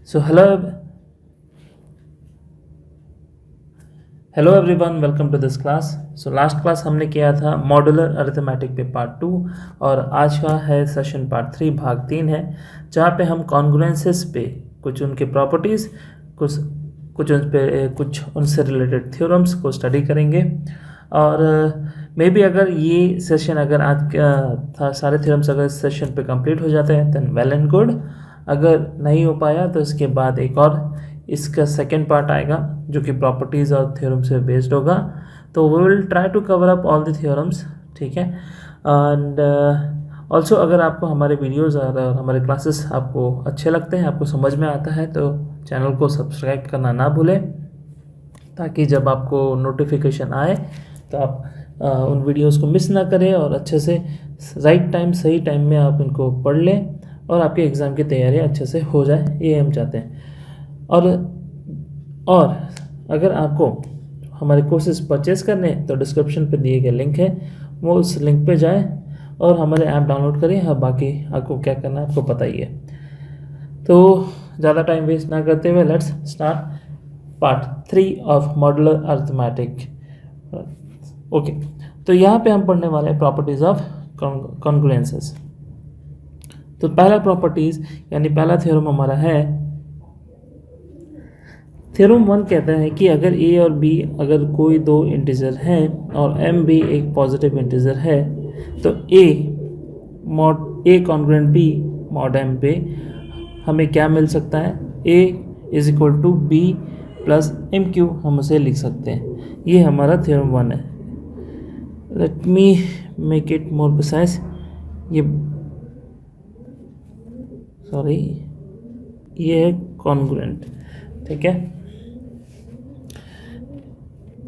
So hello everyone, welcome to this class. So last class हमने किया था modular arithmetic पे पार्ट 2 और आज का है सेशन पार्ट 3 भाग 3 है, जहाँ पे हम कॉन्ग्रुएंसेस पे कुछ उनके प्रॉपर्टीज़ कुछ उनसे रिलेटेड थ्योरम्स को स्टडी करेंगे। और मे बी अगर ये सेशन अगर आज का था सारे थ्योरम्स अगर इस सेशन पे कंप्लीट हो जाते हैं देन वेल एंड गुड। अगर नहीं हो पाया तो इसके बाद एक और इसका सेकेंड पार्ट आएगा जो कि प्रॉपर्टीज़ और थ्योरम से बेस्ड होगा। तो we will try to cover up all the theorems, ठीक है। एंड ऑल्सो अगर आपको हमारे वीडियोस और हमारे क्लासेस आपको अच्छे लगते हैं, आपको समझ में आता है, तो चैनल को सब्सक्राइब करना ना भूलें, ताकि जब आपको नोटिफिकेशन आए तो आप उन वीडियोस को मिस ना करें और अच्छे से राइट टाइम सही टाइम में आप इनको पढ़ लें और आपके एग्ज़ाम की तैयारी अच्छे से हो जाए, ये हम चाहते हैं। और अगर आपको हमारे कोर्सेज परचेज़ करने हैं तो डिस्क्रिप्शन पे दिए गए लिंक है, वो उस लिंक पे जाएं और हमारे ऐप डाउनलोड करें। हाँ, बाकी आपको क्या करना है आपको पता ही है। तो ज़्यादा टाइम वेस्ट ना करते हुए let's start part 3 of modular arithmetic. Okay, तो यहाँ पे हम पढ़ने वाले हैं प्रॉपर्टीज़ ऑफ कॉन्ग्रुएंसेस। तो पहला प्रॉपर्टीज़ यानी पहला थ्योरम हमारा है, थ्योरम 1 कहता है कि अगर a और b अगर कोई दो इंटीजर हैं और m भी एक पॉजिटिव इंटीजर है तो a congruent b mod m पे हमें क्या मिल सकता है, a is equal to b plus M Q हम उसे लिख सकते हैं। ये हमारा थ्योरम 1 है। Let me make it more precise. ये है कॉन्ग्रुएंट, ठीक है।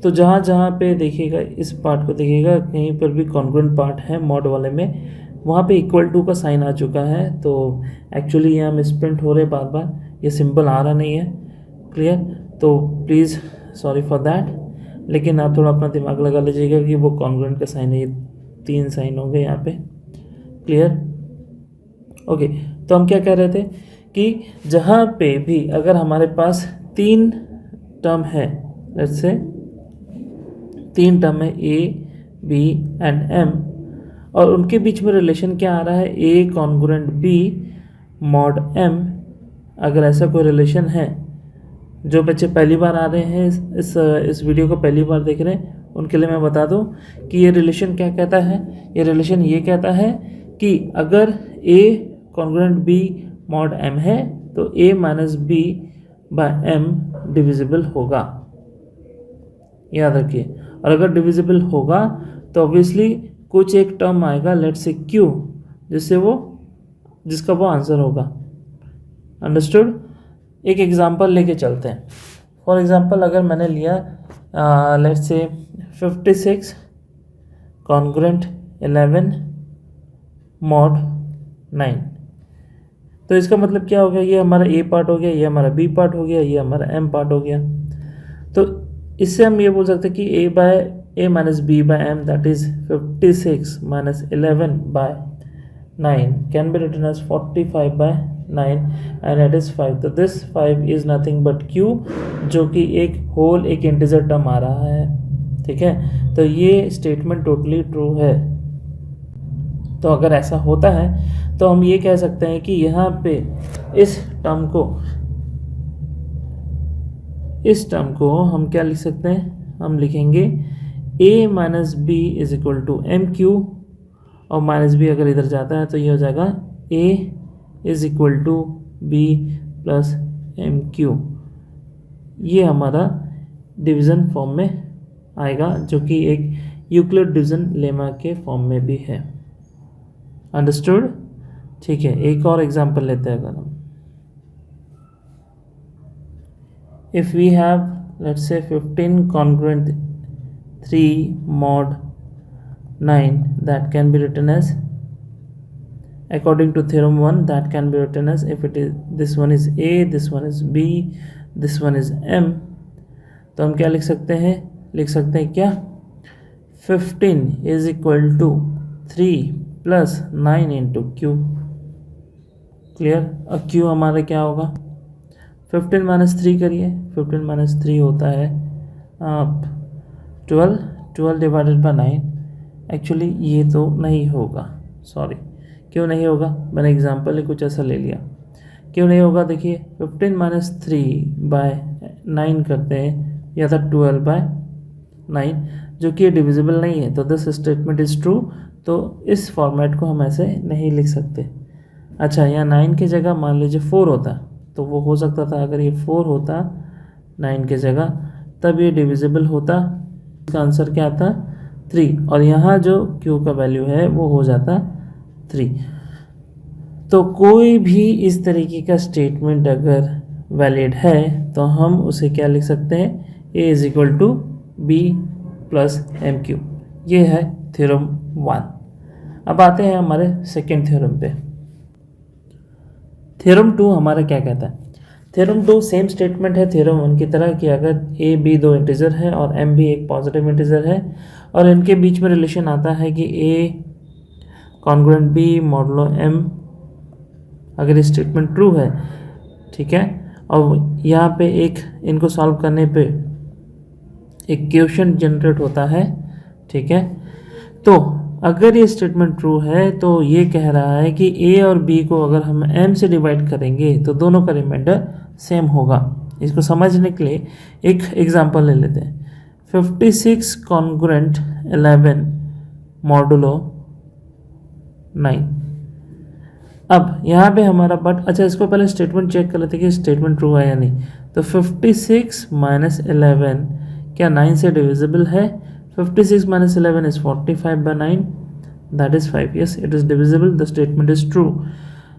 तो जहाँ पे देखिएगा, इस पार्ट को देखिएगा, कहीं पर भी कॉन्ग्रुएंट पार्ट है मॉड वाले में, वहाँ पे इक्वल टू का साइन आ चुका है। तो एक्चुअली यहाँ मिसप्रिंट हो रहे बार बार, ये सिंबल आ रहा नहीं है, क्लियर। तो प्लीज़ सॉरी फॉर दैट, लेकिन आप थोड़ा अपना दिमाग लगा लीजिएगा कि वो कॉन्ग्रुएंट का साइन है। ये 3 साइन हो गए यहाँ पे, क्लियर। ओके, तो हम क्या कह रहे थे कि जहाँ पे भी अगर हमारे पास 3 टर्म है, लेट्स से 3 टर्म है a, b एंड m, और उनके बीच में रिलेशन क्या आ रहा है, a congruent b mod m। अगर ऐसा कोई रिलेशन है, जो बच्चे पहली बार आ रहे हैं इस वीडियो को पहली बार देख रहे हैं, उनके लिए मैं बता दूं कि ये रिलेशन क्या कहता है। ये रिलेशन ये कहता है कि अगर a congruent b mod m है तो a minus b by m divisible होगा, याद रखिए। और अगर डिविजिबल होगा तो ऑब्वियसली कुछ एक टर्म आएगा, लेट्स से q, जिसका वो आंसर होगा। अंडरस्टूड। एक एग्जांपल लेके चलते हैं। फॉर एग्जांपल अगर मैंने लिया लेट्स से 56 कॉन्ग्रुएंट 11 मॉड 9, तो इसका मतलब क्या हो गया, ये हमारा a पार्ट हो गया, ये हमारा b पार्ट हो गया, ये हमारा m पार्ट हो गया। तो इससे हम ये बोल सकते हैं कि a minus b by m that is 56 minus 11 by 9 can be written as 45 by 9 and it is 5। तो this 5 is nothing but q, जो कि एक इंटीजर टर्म आ रहा है, ठीक है। तो ये स्टेटमेंट टोटली ट्रू है। तो अगर ऐसा होता है तो हम ये कह सकते हैं कि यहाँ पे इस टर्म को हम क्या लिख सकते हैं, हम लिखेंगे a minus B is equal to M Q, और माइनस बी अगर इधर जाता है तो ये हो जाएगा a is equal to B plus M Q. ये हमारा डिवीज़न फॉर्म में आएगा, जो कि एक यूक्लिड डिवीज़न लेमा के फॉर्म में भी है। अंडरस्टूड, ठीक है। एक और एग्जांपल लेते हैं। अगर हम if we have let's say 15 congruent 3 mod 9 that can be written as, according to theorem 1, that can be written as, if it is this one is a, this one is b, this one is m, तो हम क्या लिख सकते हैं क्या, 15 is equal to 3 plus 9 into Q, clear. अब Q हमारा क्या होगा, 15 माइनस 3 करिए, 15 माइनस 3 होता है 12, 12 डिवाइडेड बाई 9। एक्चुअली ये तो नहीं होगा, सॉरी, क्यों नहीं होगा, मैंने एग्जांपल ही कुछ ऐसा ले लिया, क्यों नहीं होगा। देखिए 15 माइनस 3 बाय 9 करते हैं, या था 12 बाय 9, जो कि डिविजिबल नहीं है, तो दिस स्टेटमेंट इज़ ट्रू। तो इस फॉर्मेट को हम ऐसे नहीं लिख सकते। अच्छा, यहाँ 9 की जगह मान लीजिए 4 होता, तो वो हो सकता था, अगर ये 4 होता 9 की जगह, तब ये डिविजिबल होता। इसका आंसर क्या आता, 3, और यहाँ जो Q का वैल्यू है वो हो जाता 3। तो कोई भी इस तरीके का स्टेटमेंट अगर वैलिड है तो हम उसे क्या लिख सकते हैं, A is equal to B plus MQ। ये है थ्योरम 1। अब आते हैं हमारे सेकेंड थ्योरम पे। थ्योरम 2 हमारा क्या कहता है। थ्योरम 2 सेम स्टेटमेंट है थ्योरम 1 की तरह कि अगर A B दो इंटीजर है और M भी एक पॉजिटिव इंटीजर है और इनके बीच में रिलेशन आता है कि A congruent B modulo M, अगर ये स्टेटमेंट ट्रू है, ठीक है, और यहाँ पे एक इनको सॉल्व करने पे एक क्वेश्चन जनरेट होता है, ठीक है। तो अगर ये स्टेटमेंट ट्रू है तो ये कह रहा है कि A और B को अगर हम M से डिवाइड करेंगे तो दोनों का रिमाइंडर सेम होगा। इसको समझने के लिए एक एग्जांपल ले लेते हैं। 56 कॉन्ग्रुएंट 11 मॉडुलो 9। अब यहाँ पे हमारा बट, अच्छा इसको पहले स्टेटमेंट चेक कर लेते हैं कि स्टेटमेंट ट्रू है या नहीं। तो 56 माइनस 11 क्या 9 से डिविजिबल है। 56 minus 11 is 45 by 9, that is 5. Yes, it is divisible, the statement is true.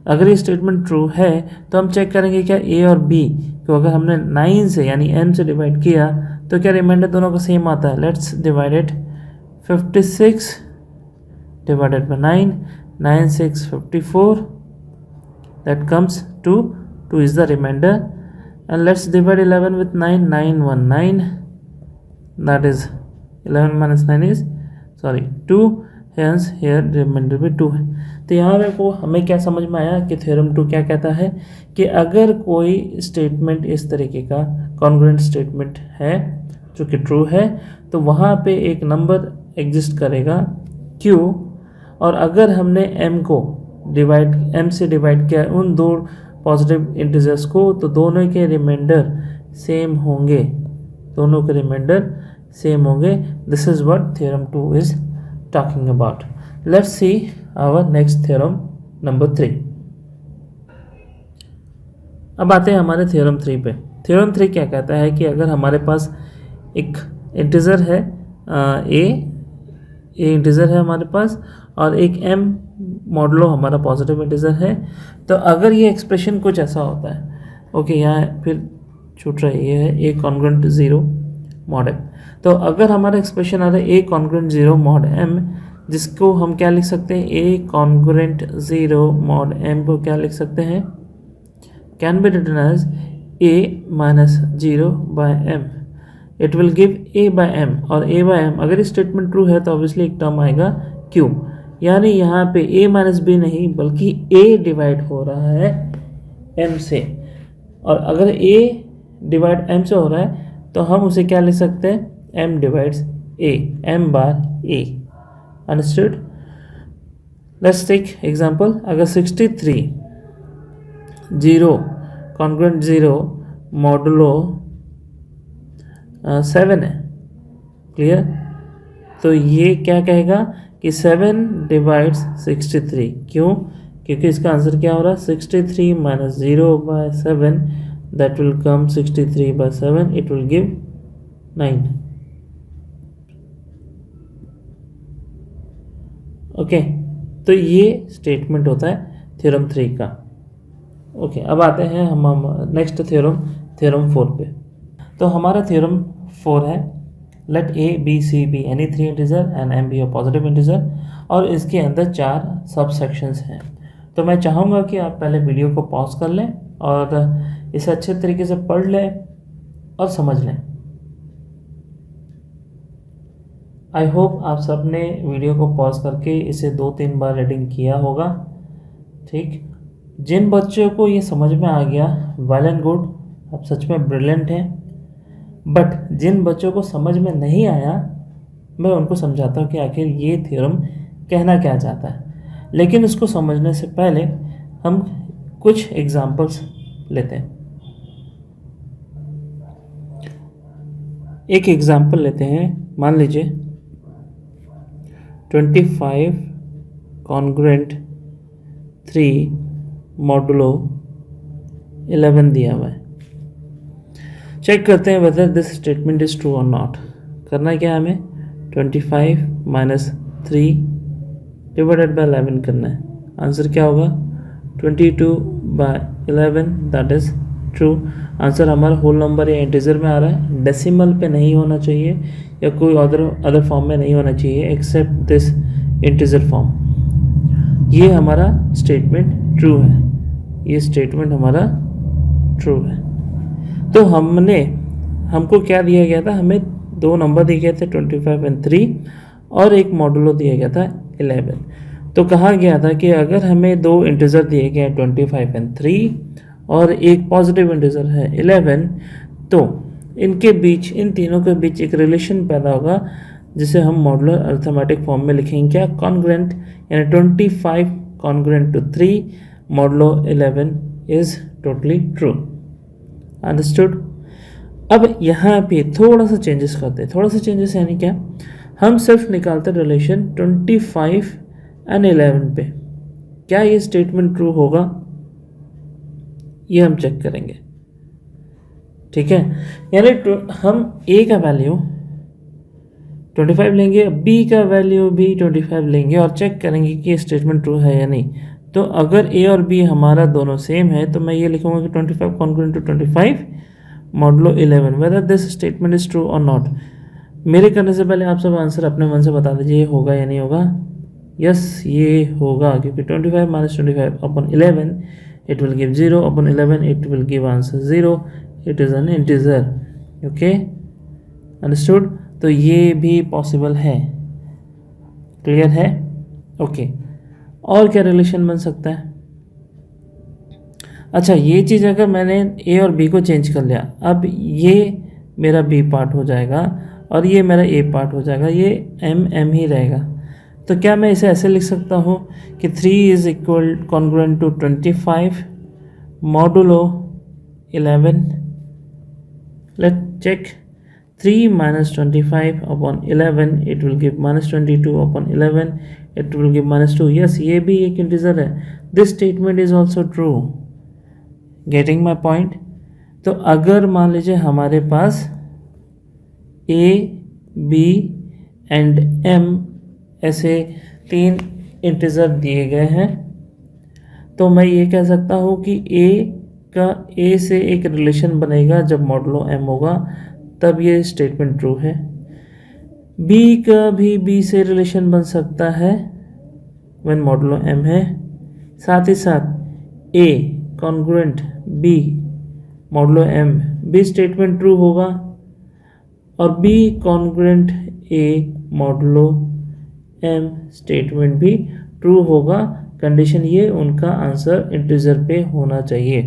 अगर ये स्टेटमेंट ट्रू है तो हम चेक करेंगे क्या A और B को अगर हमने 9 से यानी M से डिवाइड किया तो क्या रिमाइंडर दोनों का सेम आता है। Let's divide it, 56 divided by 9, 9 6 54, that comes 2, 2 is the remainder, and let's divide 11 with 9, 9 1 9, that is 11 minus 9 is 2, hence here remainder भी 2 है। तो यहाँ पे को हमें क्या समझ में आया कि थ्योरम 2 क्या कहता है कि अगर कोई स्टेटमेंट इस तरीके का कॉन्ग्रुएंट स्टेटमेंट है जो कि ट्रू है तो वहाँ पे एक नंबर एग्जिस्ट करेगा Q, और अगर हमने M से डिवाइड किया उन दो पॉजिटिव इंटीजर्स को तो दोनों के रिमाइंडर सेम होंगे, दोनों के रिमाइंडर सेम होंगे। This is what theorem 2 is talking about. Let's see our next theorem number 3। अब आते हैं हमारे थ्योरम 3 पे। थ्योरम 3 क्या कहता है कि अगर हमारे पास एक इंटीजर है A इंटीजर है हमारे पास और एक M मॉडुलो हमारा पॉजिटिव इंटीजर है, तो अगर ये एक्सप्रेशन कुछ ऐसा होता है, ओके यहाँ फिर छूट रहा है, ये है A कॉन्ग्रुएंट 0 मॉड M। तो अगर हमारा एक्सप्रेशन आ रहा है A कॉन्ग्रुएंट 0 मॉड M, जिसको हम क्या लिख सकते हैं, A कॉन्ग्रुएंट 0 मॉड M को क्या लिख सकते हैं, can be written as A minus 0 by M। It will give A by M, और A बाय M अगर स्टेटमेंट ट्रू है तो ऑब्वियसली एक टर्म आएगा Q, यानी यहाँ पे A माइनस B नहीं बल्कि A डिवाइड हो रहा है M से, और अगर A डिवाइड M से हो रहा है तो हम उसे क्या लिख सकते हैं, M divides A, M bar A। Understood. Let's take example, अगर 63 0 कॉन्ग्रुएंट 0 मॉडुलो 7 है, क्लियर। तो ये क्या कहेगा कि 7 डिवाइड्स 63, क्यों, क्योंकि इसका आंसर क्या हो रहा है, 63 minus 0 by 7, that will come 63 by 7, it will give 9। Okay, तो ये स्टेटमेंट होता है थ्योरम 3 का। ओके, अब आते हैं हम नेक्स्ट थ्योरम 4 पे। तो हमारा थ्योरम 4 है, let A B C be any 3 integer and M be a positive integer, और इसके अंदर 4 सब सेक्शंस हैं। तो मैं चाहूँगा कि आप पहले वीडियो को पॉज कर लें और इसे अच्छे तरीके से पढ़ लें और समझ लें। आई होप आप सब ने वीडियो को पॉज करके इसे 2-3 बार रीडिंग किया होगा, ठीक। जिन बच्चों को ये समझ में आ गया, वेल एंड गुड, आप सच में ब्रिलियंट हैं। बट जिन बच्चों को समझ में नहीं आया, मैं उनको समझाता हूँ कि आखिर ये थ्योरम कहना क्या चाहता है। लेकिन उसको समझने से पहले हम कुछ एग्जाम्पल्स लेते हैं। एक एग्जाम्पल लेते हैं। मान लीजिए 25 कॉन्ग्रुएंट 3 मॉडुलो 11 दिया हुआ है। चेक करते हैं weather this statement is true और नॉट। करना क्या है हमें, 25 माइनस 3 डिवाइडेड बाय 11 करना है। आंसर क्या होगा, 22/11, दैट इज ट्रू। आंसर हमारा होल नंबर या इंटीजर में आ रहा है, डेसिमल पे नहीं होना चाहिए या कोई अदर फॉर्म में नहीं होना चाहिए एक्सेप्ट दिस इंटीजर फॉर्म। ये हमारा स्टेटमेंट ट्रू है, ये स्टेटमेंट हमारा ट्रू है। तो हमको क्या दिया गया था, हमें दो नंबर दिए गए थे 25 और 3 और एक मॉडुलो दिया गया था 11। तो कहा गया था कि अगर हमें दो इंटीजर दिए गए 25 और 3 और एक पॉजिटिव इंटीजर है 11, तो इनके बीच, इन तीनों के बीच एक रिलेशन पैदा होगा जिसे हम मॉडुलर अरिथमेटिक फॉर्म में लिखेंगे क्या, कॉन्ग्रुएंट, यानी 25 congruent to 3 modulo 11 is totally true. Understood. अब यहाँ पे थोड़ा सा चेंजेस करते हैं। थोड़ा सा चेंजेस यानी क्या, हम सिर्फ निकालते रिलेशन 25 एंड 11 पे। क्या ये स्टेटमेंट ट्रू होगा, ये हम चेक करेंगे। ठीक है, यानी हम a का वैल्यू 25 लेंगे, b का वैल्यू भी 25 लेंगे और चेक करेंगे कि ये स्टेटमेंट ट्रू है या नहीं। तो अगर a और b हमारा दोनों सेम है तो मैं ये लिखूंगा कि 25 congruent to 25 modulo 11, whether this statement is true और नॉट। मेरे करने से पहले आप सब आंसर अपने मन से बता दीजिए, ये होगा या नहीं होगा। यस, ये होगा, क्योंकि 25 minus 25 upon 11 it will give 0 upon 11, it will give answer 0, it is an integer. okay, understood। तो ये भी पॉसिबल है, क्लियर है। ओके, और क्या रिलेशन बन सकता है। अच्छा, ये चीज़ अगर मैंने ए और बी को चेंज कर लिया, अब ये मेरा बी पार्ट हो जाएगा और ये मेरा ए पार्ट हो जाएगा, ये एम ही रहेगा। तो क्या मैं इसे ऐसे लिख सकता हूँ कि 3 is equal congruent to 25 modulo 11। Let check, 3 minus 25 upon 11 it will give minus 22 upon 11 it will give minus 2। Yes, ये भी एक इंटीजर है। This statement is also true. Getting my point. तो अगर मान लीजिए हमारे पास ए, बी एंड एम ऐसे 3 इंटीजर दिए गए हैं, तो मैं ये कह सकता हूँ कि ए से एक रिलेशन बनेगा जब मॉडुलो एम होगा, तब ये स्टेटमेंट ट्रू है। बी का भी बी से रिलेशन बन सकता है व्हेन मॉडुलो एम है। साथ ही साथ ए कॉन्ग्रुएंट बी मॉडुलो एम भी स्टेटमेंट ट्रू होगा, और B congruent A modulo M statement भी ट्रू होगा। कंडीशन ये, उनका आंसर इंटीजर पे होना चाहिए।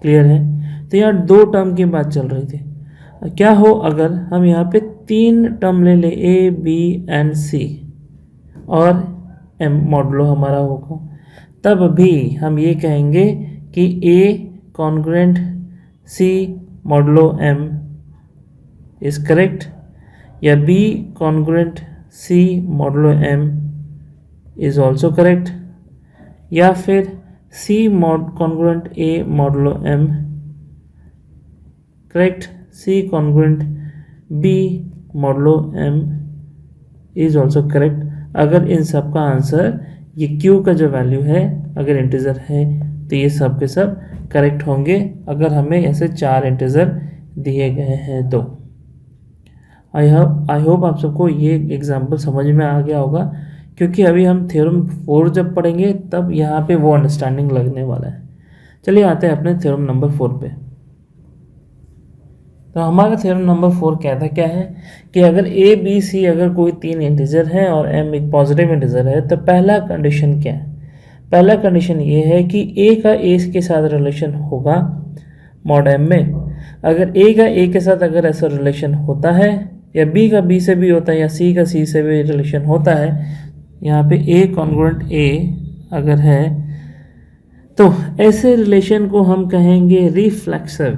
क्लियर है। तो यहाँ 2 टर्म की बात चल रही थी। क्या हो अगर हम यहाँ पे 3 टर्म ले ले, ए बी एंड सी, और एम मॉडुलो हमारा होगा, तब भी हम ये कहेंगे कि A congruent C modulo M is correct, या B congruent C modulo M is also correct, या फिर C congruent A modulo M correct, C congruent B modulo M is also correct. अगर इन सब का आंसर, ये क्यू का जो वैल्यू है अगर इंटीजर है, तो ये सब के सब करेक्ट होंगे, अगर हमें ऐसे 4 इंटीजर दिए गए हैं तो। आई होप आप सबको ये एग्जाम्पल समझ में आ गया होगा, क्योंकि अभी हम थ्योरम 4 जब पढ़ेंगे तब यहाँ पे वो अंडरस्टैंडिंग लगने वाला है। चलिए आते हैं अपने थ्योरम नंबर 4 पे। तो हमारा थ्योरम नंबर 4 कहता क्या है कि अगर ए बी सी अगर कोई 3 इंटीजर है और एम एक पॉजिटिव इंटीजर है, तो पहला कंडीशन क्या है। पहला कंडीशन ये है कि ए का ए के साथ रिलेशन होगा मॉड m में अगर a का a के साथ अगर ऐसा रिलेशन होता है, या b का b से भी होता है, या c का c से भी रिलेशन होता है, यहाँ पे a कॉन्ग्रुएंट a अगर है, तो ऐसे रिलेशन को हम कहेंगे रिफ्लेक्सिव।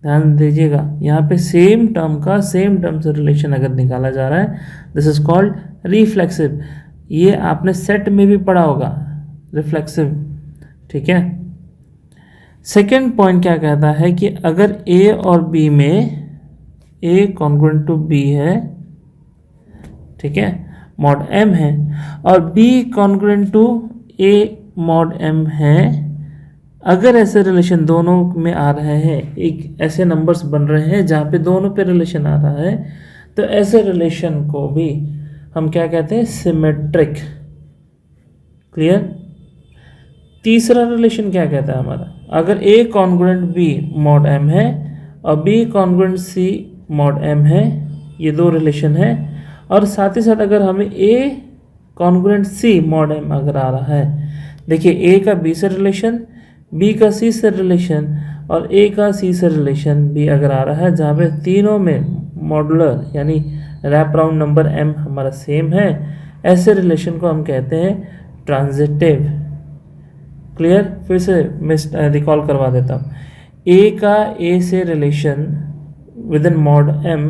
ध्यान दीजिएगा, यहाँ पे सेम टर्म से रिलेशन अगर निकाला जा रहा है, दिस इज कॉल्ड रिफ्लेक्सिव। ये आपने सेट में भी पढ़ा होगा, रिफ्लेक्सिव। ठीक है। सेकेंड पॉइंट क्या कहता है कि अगर a और b में a कॉन्ग्रुएंट टू b है, ठीक है, मॉड m है, और b congruent to a mod m है, अगर ऐसे रिलेशन दोनों में आ रहे हैं, एक ऐसे नंबर्स बन रहे हैं जहाँ पे दोनों पे रिलेशन आ रहा है, तो ऐसे रिलेशन को भी हम क्या कहते हैं, सिमेट्रिक। क्लियर। तीसरा रिलेशन क्या कहता है हमारा, अगर a congruent b mod m है और b congruent c mod m है, ये दो रिलेशन है, और साथ ही साथ अगर हमें a congruent c mod m अगर आ रहा है, देखिए a का b से रिलेशन, b का c से रिलेशन, और a का c से रिलेशन भी अगर आ रहा है, जहाँ पे तीनों में मॉडुलर यानी रैप राउंड नंबर m हमारा सेम है, ऐसे रिलेशन को हम कहते हैं ट्रांजिटिव। क्लियर। फिर से मैं रिकॉल करवा देता हूँ, a का a से relation with in mod m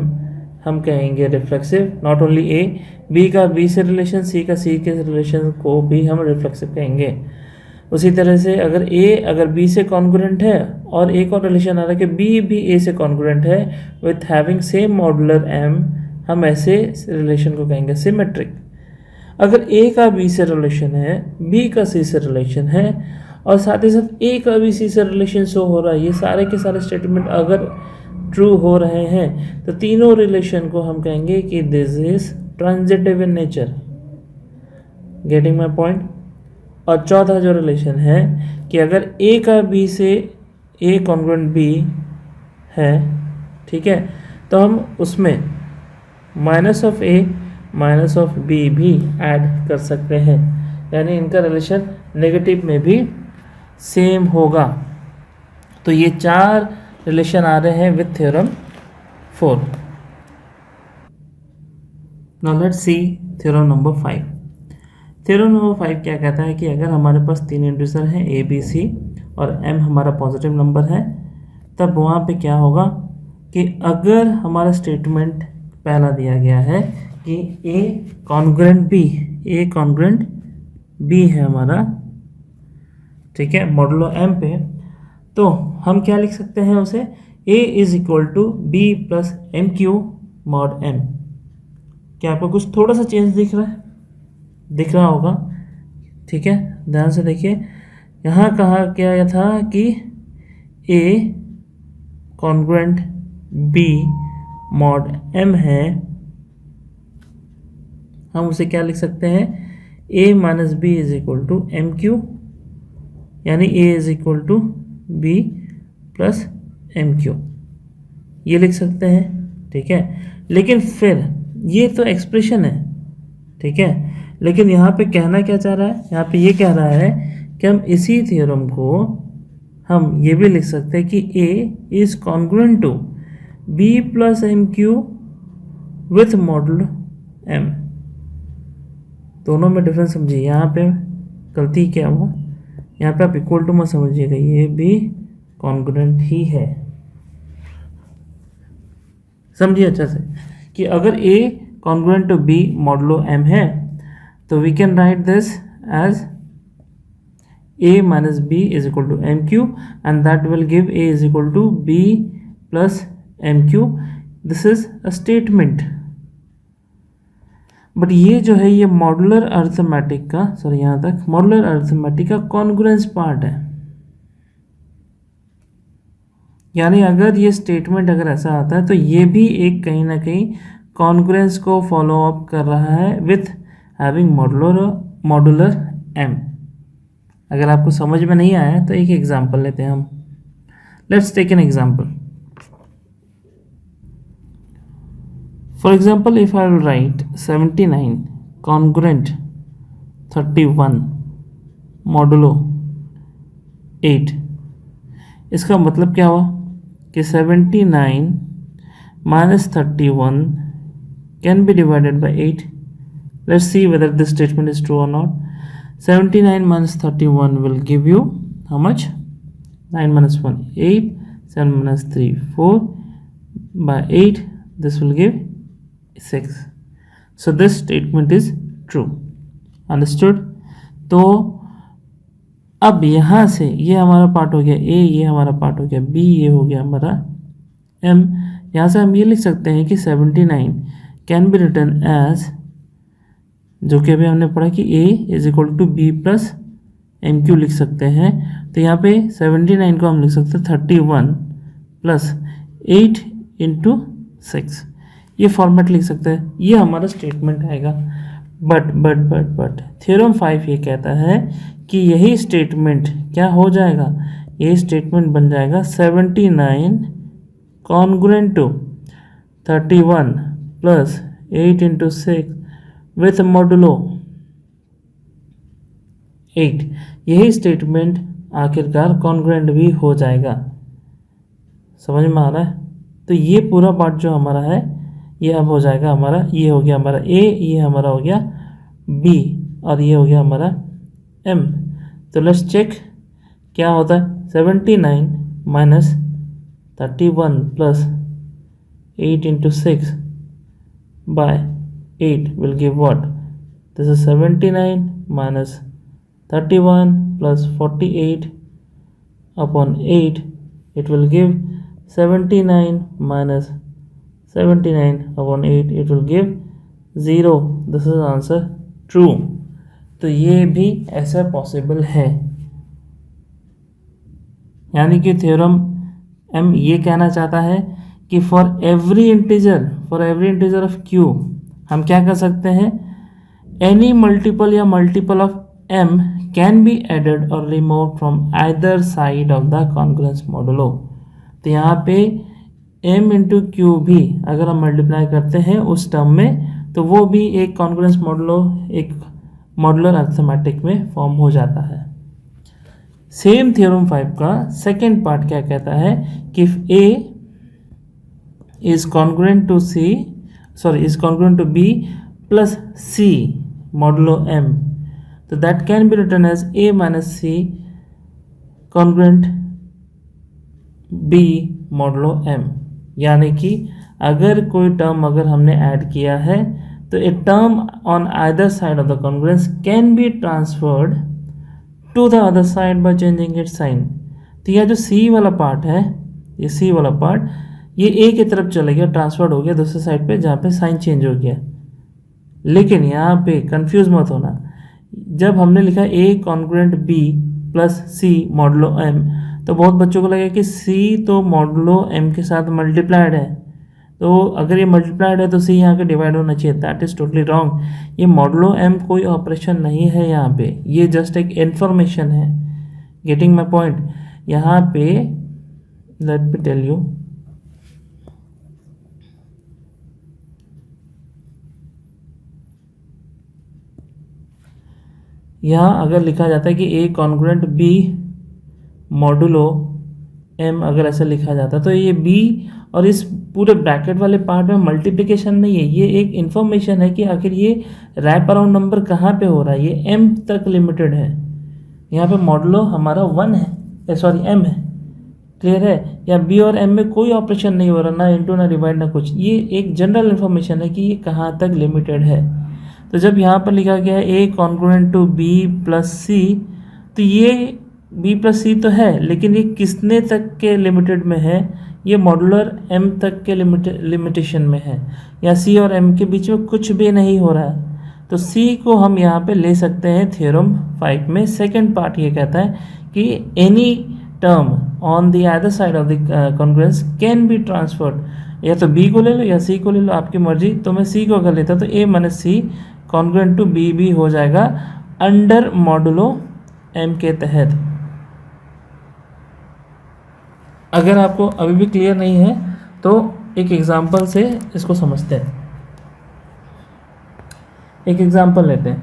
हम कहेंगे reflexive, not only a, b का b से रिलेशन, c का c के रिलेशन को भी हम रिफ्लेक्सिव कहेंगे। उसी तरह से अगर b से कॉन्ग्रुएंट है और एक और रिलेशन आ रहा है कि b भी a से कॉन्ग्रुएंट है with having same modular m, हम ऐसे रिलेशन को कहेंगे सिमेट्रिक। अगर a का b से रिलेशन है, b का c से रिलेशन है, और साथ ही साथ a का भी c से रिलेशन शो हो रहा है, ये सारे के सारे स्टेटमेंट अगर ट्रू हो रहे हैं, तो तीनों रिलेशन को हम कहेंगे कि this is transitive in nature. Getting my point. और चौथा जो रिलेशन है कि अगर a का b से a कॉन्ग्रुएंट b है, ठीक है, तो हम उसमें minus of a minus of b भी ऐड कर सकते हैं, यानी इनका रिलेशन नेगेटिव में भी सेम होगा। तो ये चार रिलेशन आ रहे हैं with theorem 4। Now let's see theorem number 5। Theorem number 5 क्या कहता है कि अगर हमारे पास तीन इंटीजर हैं a b c और m हमारा पॉजिटिव नंबर है, तब वहाँ पे क्या होगा कि अगर हमारा स्टेटमेंट पहला दिया गया है कि a कॉन्ग्रुएंट b है हमारा, ठीक है, मॉडुलो m पे, तो हम क्या लिख सकते हैं उसे, a is equal to b plus M Q mod m। क्या आपको कुछ थोड़ा सा चेंज दिख रहा होगा, ठीक है, ध्यान से देखिए। यहाँ कहा क्या था कि a congruent b mod m है, हम उसे क्या लिख सकते हैं, a minus B is equal to M Q, यानी a is equal to b plus M Q, ये लिख सकते हैं। ठीक है, लेकिन फिर ये तो एक्सप्रेशन है, ठीक है, लेकिन यहाँ पे कहना क्या चाह रहा है, यहाँ पे ये कह रहा है कि हम इसी थ्योरम को हम ये भी लिख सकते हैं कि a is congruent to b plus M Q with modulo m। दोनों में डिफरेंस समझिए, यहाँ पे गलती क्या हुआ, यहाँ पे आप इक्वल टू मत समझिएगा, ये भी कॉन्ग्रुएंट ही है। समझिए अच्छा से कि अगर a congruent to b modulo m है, तो we can write this as a minus b is equal to mq, and that will give a is equal to b plus mq. This is a statement. But ये जो है ये modular arithmetic का, sorry यहाँ तक modular arithmetic का congruence part है। यानी अगर ये स्टेटमेंट अगर ऐसा आता है तो ये भी एक कहीं ना कहीं कॉन्ग्रुएंस को फॉलो अप कर रहा है विथ हैविंग मॉडुलर m। अगर आपको समझ में नहीं आया तो एक एग्जांपल लेते हैं हम। Let's take an example. For example if I will write 79 congruent 31 modulo 8, इसका मतलब क्या हुआ कि 79 minus 31 can be divided by 8. Let's see whether this statement is true or not. 79 minus 31 will give you how much? 9 minus 1 8, 7 minus 3 4, by 8 this will give 6. So this statement is true. Understood? तो अब यहाँ से ये हमारा part हो गया ए, ये हमारा पार्ट हो गया बी, ये हो गया हमारा एम। यहाँ से हम ये लिख सकते हैं कि 79 कैन बी रिटन एज, जो कि अभी हमने पढ़ा कि A is equal to B plus M Q लिख सकते हैं। तो यहाँ पे 79 को हम लिख सकते हैं 31 प्लस 8 इंटू 6, ये फॉर्मेट लिख सकते हैं, ये हमारा स्टेटमेंट आएगा। बट थ्योरम 5 ये कहता है कि यही स्टेटमेंट क्या हो जाएगा, यही स्टेटमेंट बन जाएगा 79 congruent to 31 plus 8 into 6 with modulo 8। यही स्टेटमेंट आखिरकार कॉन्ग्रुएंट भी हो जाएगा। समझ में आ रहा है? तो ये पूरा पार्ट जो हमारा है ये अब हो जाएगा हमारा, ये हो गया हमारा ए, ये हमारा हो गया बी, और ये हो गया हमारा एम। तो लेट्स चेक क्या होता है। 79 minus 31 plus 8 into 6 by 8 will give what? This is 79 minus 31 plus 48 upon 8. It will give 79 minus 79 upon 8. It will give 0. This is answer true. तो ये भी ऐसा पॉसिबल है, यानी कि थ्योरम एम ये कहना चाहता है कि for every integer of Q हम क्या कर सकते हैं, एनी मल्टीपल या multiple of M can be added और remove from either side of the congruence modulo. तो यहाँ पे m इंटू क्यू भी अगर हम मल्टीप्लाई करते हैं उस टर्म में, तो वो भी एक कॉन्ग्रुएंस मॉडुलो, एक मॉडुलर अरिथमेटिक में फॉर्म हो जाता है। सेम थ्योरम 5 का सेकेंड पार्ट क्या कहता है कि if a is congruent to b plus c modulo m, तो that can be written as a minus c congruent b modulo m। यानी कि अगर कोई टर्म अगर हमने ऐड किया है तो a term on either side of the congruence can be transferred to the other side by changing its sign. तो यह जो सी वाला पार्ट है, ये सी वाला पार्ट ये ए की तरफ चले गया, ट्रांसफर्ड हो गया दूसरे साइड पे जहाँ पे साइन चेंज हो गया। लेकिन यहाँ पे कंफ्यूज मत होना, जब हमने लिखा ए कॉन्ग्रुएंट बी प्लस सी मॉडुलो एम, तो बहुत बच्चों को लगे कि सी तो मॉडुलो एम के साथ मल्टीप्लाइड है, तो अगर ये मल्टीप्लाइड है तो सी यहाँ के डिवाइड होना चाहिए। That is totally wrong. ये मॉडुलो एम कोई ऑपरेशन नहीं है यहाँ पे, ये जस्ट एक इन्फॉर्मेशन है। Getting my point? यहाँ पे लेट मी टेल यू, यहाँ अगर लिखा जाता है कि A congruent B modulo M, अगर ऐसा लिखा जाता तो ये बी और इस पूरे ब्रैकेट वाले पार्ट में मल्टीप्लिकेशन नहीं है, ये एक इन्फॉर्मेशन है कि आखिर ये रैप अराउंड नंबर कहाँ पे हो रहा है, ये m तक लिमिटेड है। यहाँ पे मॉडुलो हमारा 1 है, सॉरी m है, क्लियर है? या b और m में कोई ऑपरेशन नहीं हो रहा, ना इंटू ना डिवाइड ना कुछ, ये एक जनरल इन्फॉर्मेशन है कि ये कहाँ तक लिमिटेड है। तो जब यहाँ पर लिखा गया है a congruent to b plus C, तो ये b प्लस सी तो है, लेकिन ये किसने तक के लिमिटेड में है, ये मॉडुलर m तक के लिमिटेशन में है, या c और m के बीच में कुछ भी नहीं हो रहा है। तो c को हम यहाँ पे ले सकते हैं थ्योरम 5 में। सेकंड पार्ट ये कहता है कि any term on the other side of the congruence can be transferred, या तो b को ले लो या c को ले लो, आपकी मर्जी। तो मैं c को अगर लेता तो a minus C congruent to b भी हो जाएगा अंडर मॉडुलो m के तहत। अगर आपको अभी भी क्लियर नहीं है तो एक एग्जांपल से इसको समझते हैं। एक एग्जांपल लेते हैं।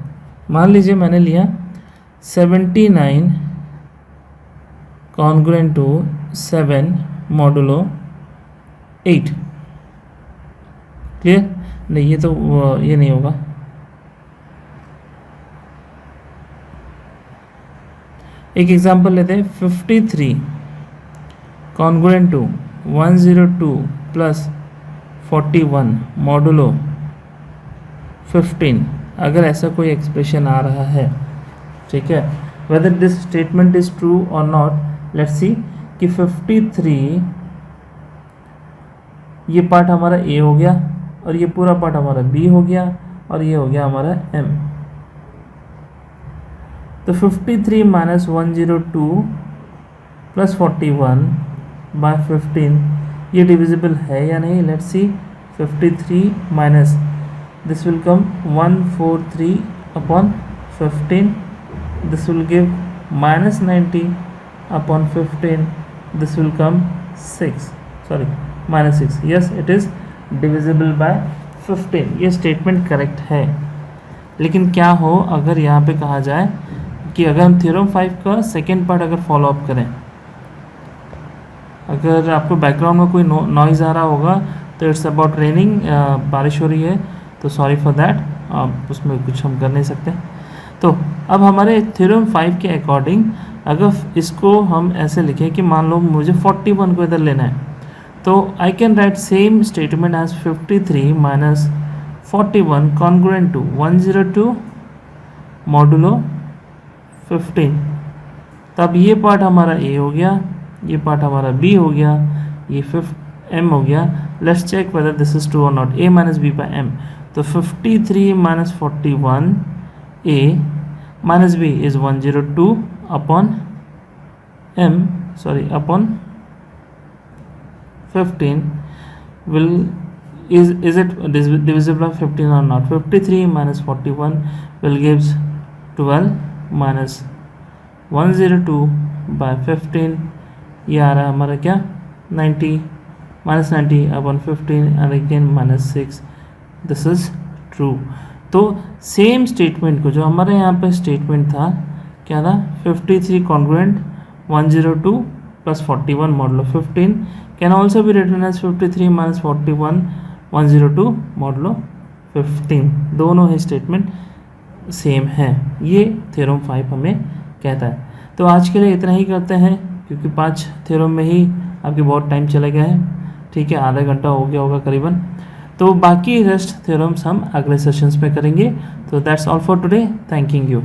मान लीजिए मैंने लिया 79 कॉन्ग्रुएंट टू 7 मॉडुलो 8। क्लियर? नहीं, ये तो ये नहीं होगा। एक एग्जांपल लेते हैं, 53 कॉन्ग्रुएंट टू 102 प्लस 41 मॉडुलो 15। अगर ऐसा कोई एक्सप्रेशन आ रहा है, ठीक है, weather this statement is true और नॉट। लेट्स सी कि 53 ये पार्ट हमारा ए हो गया और ये पूरा पार्ट हमारा बी हो गया और ये हो गया हमारा एम। तो 53 माइनस 102 प्लस 41 बाय 15 ये डिविजिबल है या नहीं? Let's see. 53 minus this will come 143 upon 15, this will give minus 90 upon 15, this will come 6, sorry minus 6. yes, it is divisible by 15। ये स्टेटमेंट करेक्ट है। लेकिन क्या हो अगर यहाँ पे कहा जाए कि अगर हम थ्योरम 5 का सेकेंड पार्ट अगर फॉलो अप करें, अगर आपको बैकग्राउंड में कोई नॉइज़ आ रहा होगा तो इट्स अबाउट रेनिंग, बारिश हो रही है, तो सॉरी फॉर दैट, उसमें कुछ हम कर नहीं सकते। तो अब हमारे थ्योरम 5 के अकॉर्डिंग अगर इसको हम ऐसे लिखें कि मान लो मुझे 41 को इधर लेना है, तो I can write same statement as 53 minus 41 congruent to 102 modulo 15। तब ये पार्ट हमारा ए हो गया, ये पार्ट हमारा बी हो गया, ये एम हो गया। Let's check whether this is true और not. A minus B by M, तो 53 minus 41 A minus B is 102 upon M, sorry upon 15 will is it divisible by 15 or not? 53 minus 41 will gives 12 minus 102 by 15, ये आ रहा है हमारा क्या 90 minus 90 upon 15 and again minus 6। This is true. तो same statement को जो हमारे यहाँ पे स्टेटमेंट था क्या था, 53 congruent 102 plus 41 modulo 15 can also be written as 53 minus 41 102 modulo 15। दोनों ही स्टेटमेंट सेम है, ये थ्योरम 5 हमें कहता है। तो आज के लिए इतना ही करते हैं, क्योंकि 5 थ्योरम में ही आपके बहुत टाइम चला गया है, ठीक है, आधा घंटा हो गया होगा करीबन। तो बाकी रेस्ट थ्योरम्स हम अगले सेशंस में करेंगे। तो that's all for today, thanking you.